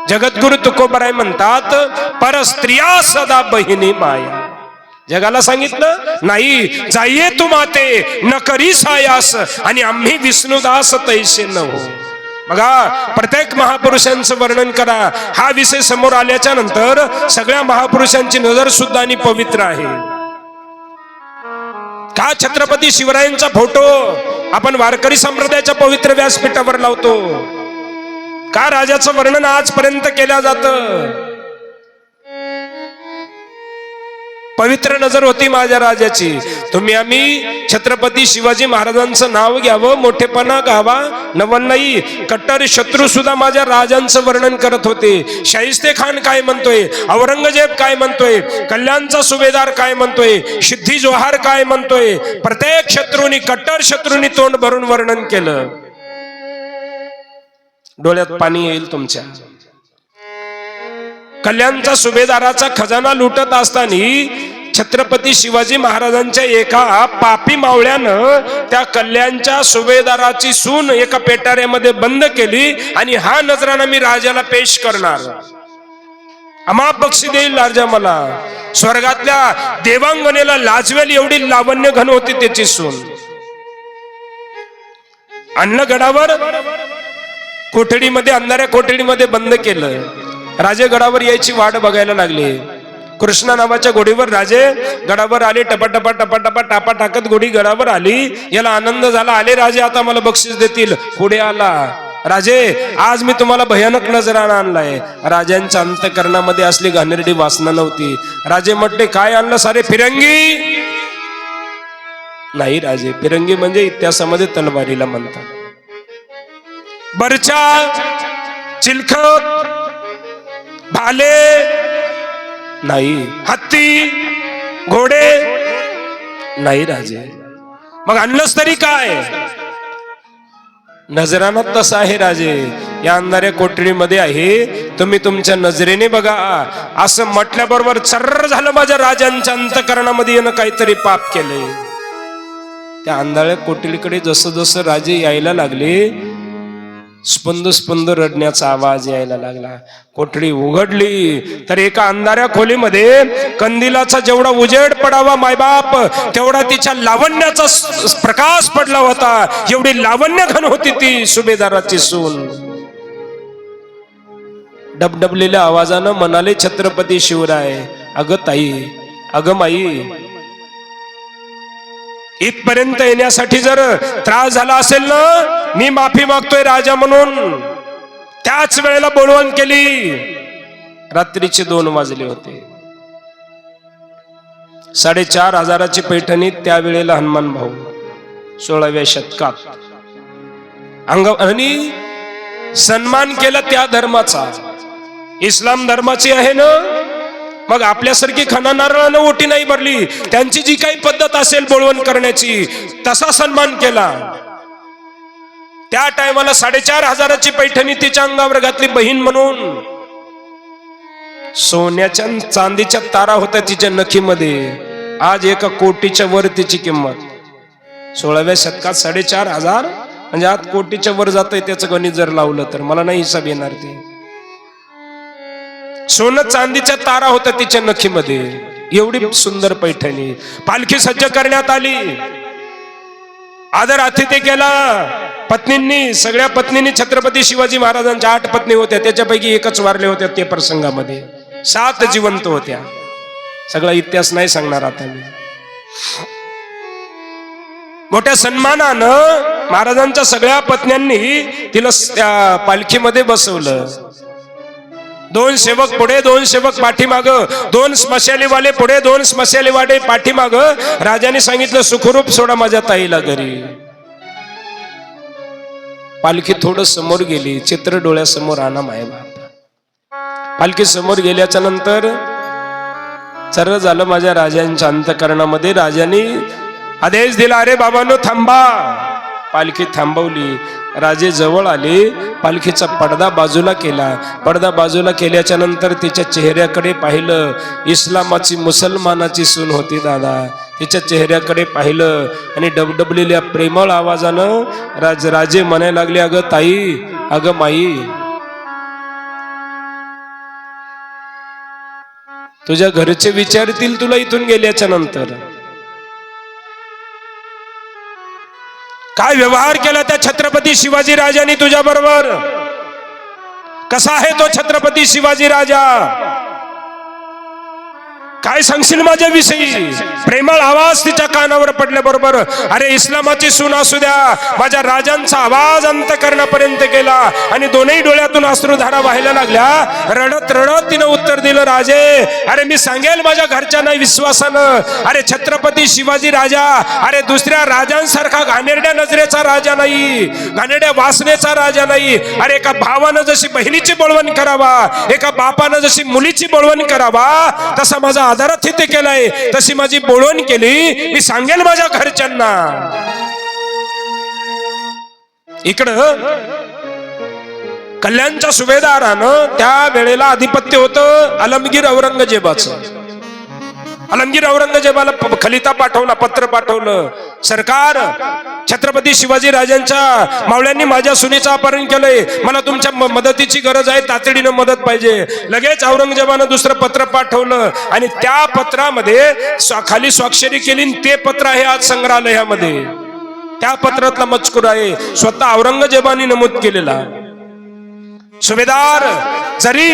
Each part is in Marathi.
जगद्गुरु तुकोबराय म्हणतात, परस्त्रिया सदा बहिणी माया. जगाला सांगितलं नाही, जाये तू माते न करी सायास, आणि आम्ही विष्णुदास तैसे न हो. बघा, प्रत्येक महापुरुषांचं वर्णन करा. हा विषय समोर आल्याच्या नंतर सगळ्या महापुरुषांची नजर सुद्धा आणि पवित्र आहे. का छत्रपती शिवरायांचा फोटो आपण वारकरी संप्रदायाच्या पवित्र व्यासपीठावर लावतो? का राजाचं वर्णन आजपर्यंत केलं जातं? पवित्र नजर होती माझ्या राजाची. तुम्ही आम्ही छत्रपती शिवाजी महाराजांचं नाव घ्यावं, मोठेपणा गावा, नवल नाही. कट्टर शत्रू सुद्धा माझ्या राजांचं वर्णन करत होते. शाहिस्ते खान काय म्हणतोय, औरंगजेब काय म्हणतोय, कल्याणचा सुभेदार काय म्हणतोय, सिद्धी जोहार काय म्हणतोय. प्रत्येक शत्रूंनी, कट्टर शत्रूंनी तोंड भरून वर्णन केलं. डोळ्यात पाणी येईल तुमच्या. कल्याणचा सुभेदाराचा खजाना लुटत असताना छत्रपती शिवाजी महाराजांच्या एका पापी मावळ्यानं त्या कल्याणच्या सुभेदाराची सून एका पेटाऱ्यामध्ये बंद केली, आणि हा नजराना मी राजाला पेश करणार, अमाप बक्षी देईल राजा मला. स्वर्गातल्या देवांगनेला लाजवेल एवढी लावण्य घन होती त्याची सून. अन्नगडावर कोठडीमध्ये, अंधाऱ्या कोठडीमध्ये बंद केलं. राजे गडावर यायची वाट बघायला लागले. कृष्णा नावाच्या घोडीवर राजे गडावर आले. टपाटपा टपाटपा टापा टाकत घोडी गडावर आली. याला आनंद झाला, आले राजे, आता मला बक्षीस देतील. पुढे आला, राजे आज मी तुम्हाला भयानक नजराणा आणलाय. राजांच्या अंतकरणामध्ये असली घाणेरडी वासना नव्हती. राजे म्हटले, काय आणलं सारे? फिरंगी? नाही राजे, फिरंगी म्हणजे इतिहासामध्ये तलवारीला म्हणतात. बरछा, चिलखत, भाले नाही. हत्ती, घोडे नाही राजे. मग आणलंच तरी काय? नजराना तसा आहे राजे. या अंधाऱ्या कोठडीमध्ये आहे, तुम्ही तुमच्या नजरेने बघा. असं म्हटल्याबरोबर चर्र झालं माझ्या राजांच्या अंतकरणामध्ये येणं काहीतरी पाप केलंय. त्या अंधाऱ्या कोठडीकडे जसं जसं राजे यायला लागले, स्पंद स्पंद रडण्याचा आवाज यायला लागला. कोठडी उघडली तर एका अंधाऱ्या खोलीमध्ये कंदिलाचा जेवढा उजेड पडावा मायबाप, तेवढा तिच्या लावण्याचा प्रकाश पडला होता. एवढी लावण्य घन होती ती सुभेदाराची सून. डबडबलेल्या आवाजानं म्हणाले छत्रपती शिवराय, अगं ताई, अगं माई, इथपर्यंत येण्यासाठी जर त्रास झाला असेल ना, मी माफी मागतोय राजा म्हणून. त्याच वेळेला बोलवण केली. रात्रीचे 2 वाजले होते. 4,500ची पैठणी त्यावेळेला हनुमान भाऊ 16व्या शतकात आणि सन्मान केला त्या धर्माचा. इस्लाम धर्माची आहे ना, मग आपल्यासारखी खणा नारळानं ओटी नाही भरली. त्यांची जी काही पद्धत असेल बोलवण करण्याची, तसा सन्मान केला. त्या टायमाला 4,500ची पैठणी तिच्या अंगावर घातली बहीण म्हणून. सोन्याच्या चांदीच्या तारा होत्या तिच्या नखीमध्ये. आज 1 कोटीच्या वर तिची किंमत. 16व्या शतकात 4,500 म्हणजे आज कोटीच्या वर जातंय. त्याचं गणित जर लावलं तर मला नाही हिसाब येणार ते. सोनं चांदीच्या तारा होत्या तिच्या नखीमध्ये. एवढी सुंदर पैठणी. पालखी सज्ज करण्यात आली. आदर आतिथ्य केला पत्नींनी. सगळ्या पत्नींनी छत्रपती शिवाजी महाराजांच्या 8 पत्नी होत्या, त्याच्यापैकी 1च वारले होत्या ते प्रसंगामध्ये. 7 जिवंत होत्या. सगळा इतिहास नाही सांगणार आता मी. मोठ्या सन्मानानं महाराजांच्या सगळ्या पत्न्यांनी तिला त्या पालखीमध्ये बसवलं. 2 सेवक पुढे, 2 सेवक पाठीमाग, 2 स्मशालीवाले पुढे, 2 स्मशालीवाले पाठीमाग. राजाने सांगितलं, सुखरूप सोडा माझ्या ताईला घरी. पालखी थोडं समोर गेली. चित्र डोळ्यासमोर आणा मायबाप. पालखी समोर गेल्याच्या नंतर सर्व झालं माझ्या राजांच्या अंतकरणामध्ये. राजाने आदेश दिला, अरे बाबांनो थांबा. पालखी थांबवली. राजे जवळ आले. पालखीचा पडदा बाजूला केला. पडदा बाजूला केल्याच्या नंतर तिच्या चेहऱ्याकडे पाहिलं. इस्लामाची, मुसलमानाची सून होती दादा. तिच्या चेहऱ्याकडे पाहिलं आणि डबडबलेल्या प्रेमळ आवाजानं राजे म्हणायला लागले, अगं ताई, अगं माई, तुझ्या घरचे विचारतील तुला इथून गेल्याच्या नंतर काय व्यवहार केला त्या छत्रपती शिवाजी राजांनी तुझ्या बरोबर. कसा आहे तो छत्रपती शिवाजी राजा, काय सांगशील माझ्याविषयी. प्रेमळ आवाज तिच्या कानावर पडल्याबरोबर अरे इस्लामाची सून असू द्या, माझ्या राजांचा आवाज अंतकरणापर्यंत गेला आणि दोनही डोळ्यातून अश्रुधारा व्हायला लागल्या. रडत रडत तिनं उत्तर दिलं, राजे अरे मी सांगेल माझ्या घरच्यांना विश्वासानं, अरे छत्रपती शिवाजी राजा अरे दुसऱ्या राजांसारखा घाणेरड्या नजरेचा राजा नाही, घाणेरड्या वासनेचा राजा नाही. अरे एका भावानं जशी बहिणीची बोलवण करावा, एका बापानं जशी मुलीची बोलवण करावा, तसा माझा आदरातिथ्य केलाय, तशी माझी बोलवण केली. मी सांगेल माझ्या घरच्यांना. इकडं कल्याणच्या सुभेदारानं त्या वेळेला आधिपत्य होतं आलमगीर औरंगजेबाचं. आलमगीर औरंगजेबाला खलिता पाठवला, पत्र पाठवलं, सरकार छत्रपती शिवाजी राजांच्या मावळ्यांनी माझ्या सुनेचं अपहरण केलंय, मला तुमच्या मदतीची गरज आहे, तातडीनं मदत पाहिजे. लगेच औरंगजेबानं दुसरं पत्र पाठवलं आणि त्या पत्रामध्ये खाली स्वाक्षरी केली. ते पत्र आहे आज संग्रहालयामध्ये. त्या पत्रातला मजकूर आहे स्वतः औरंगजेबाने नमूद केलेला. सुभेदार जरी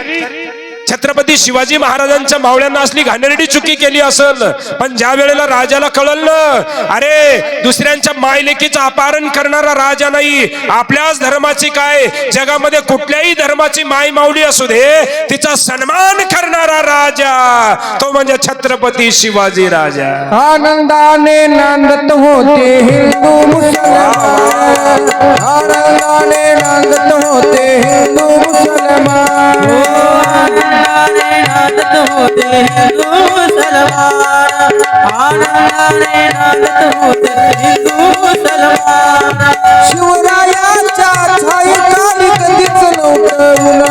छत्रपती शिवाजी महाराजांच्या मावळ्यांना असली घाणेरडी चुकी केली असेल, पण ज्या वेळेला राजाला कळलं अरे दुसऱ्यांच्या मायलेकीचं अपहरण करणारा राजा नाही, आपल्याच धर्माची काय जगामध्ये कुठल्याही धर्माची माय माऊली असू दे तिचा सन्मान करणारा राजा तो म्हणजे छत्रपती शिवाजी राजा. आनंदाने नांदत होते हिंदू मुसलमान, आनंदाने नांदत होते हिंदू मुसलमान, आनंदाने नांदत होते हिंदू मुसलमान, आनंदाने नांदत होते हिंदू मुसलमान. शिवरायाच्या छायेखाली कधीच नव्हतं ऊन,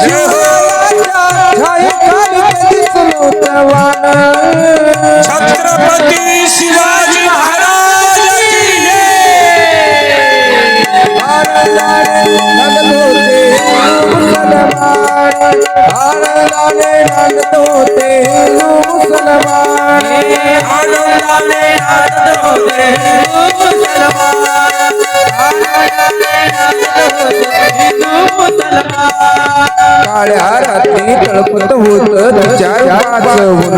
शिवरायाच्या छायेखाली कधीच नव्हतं वान. छत्रपती शिवाजी महाराज की आनंदाने नांदत होते हिंदू मुसलमान, आनंदाने नांदत होते हिंदू मुसलमान, आनंदाने नांदत होते हिंदू मुसलमान, आनंदाने नांदत होते हिंदू मुसलमान. काळ्या रात्री तळपत होत तिच्या वाचवून,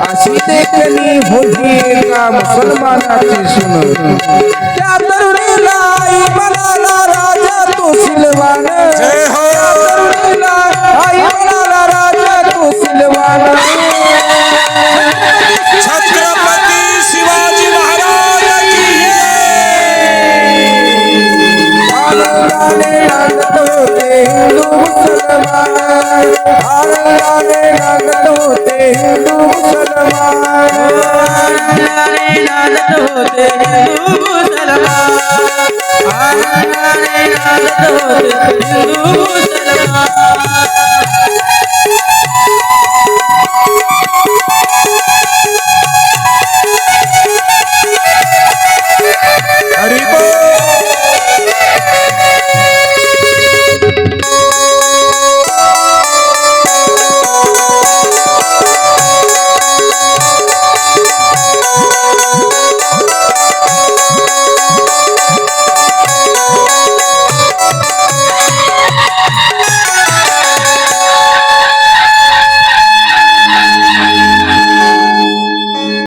अशी देखणी होती एका मुसलमानाची सून. त्या तरुणीला आई म्हणाला राजा तो सिलवान, त्या तरुणीला आई म्हणाला राजा तो सिलवान. छत्रपती शिवाजी महाराज की आनंदाने नांदत होते हिंदू मुसलमान, आनंदाने नांदत होते हिंदू मुसलमान, आनंदाने नांदत होते हिंदू मुसलमान, आनंदाने नांदत होते हिंदू मुसलमान.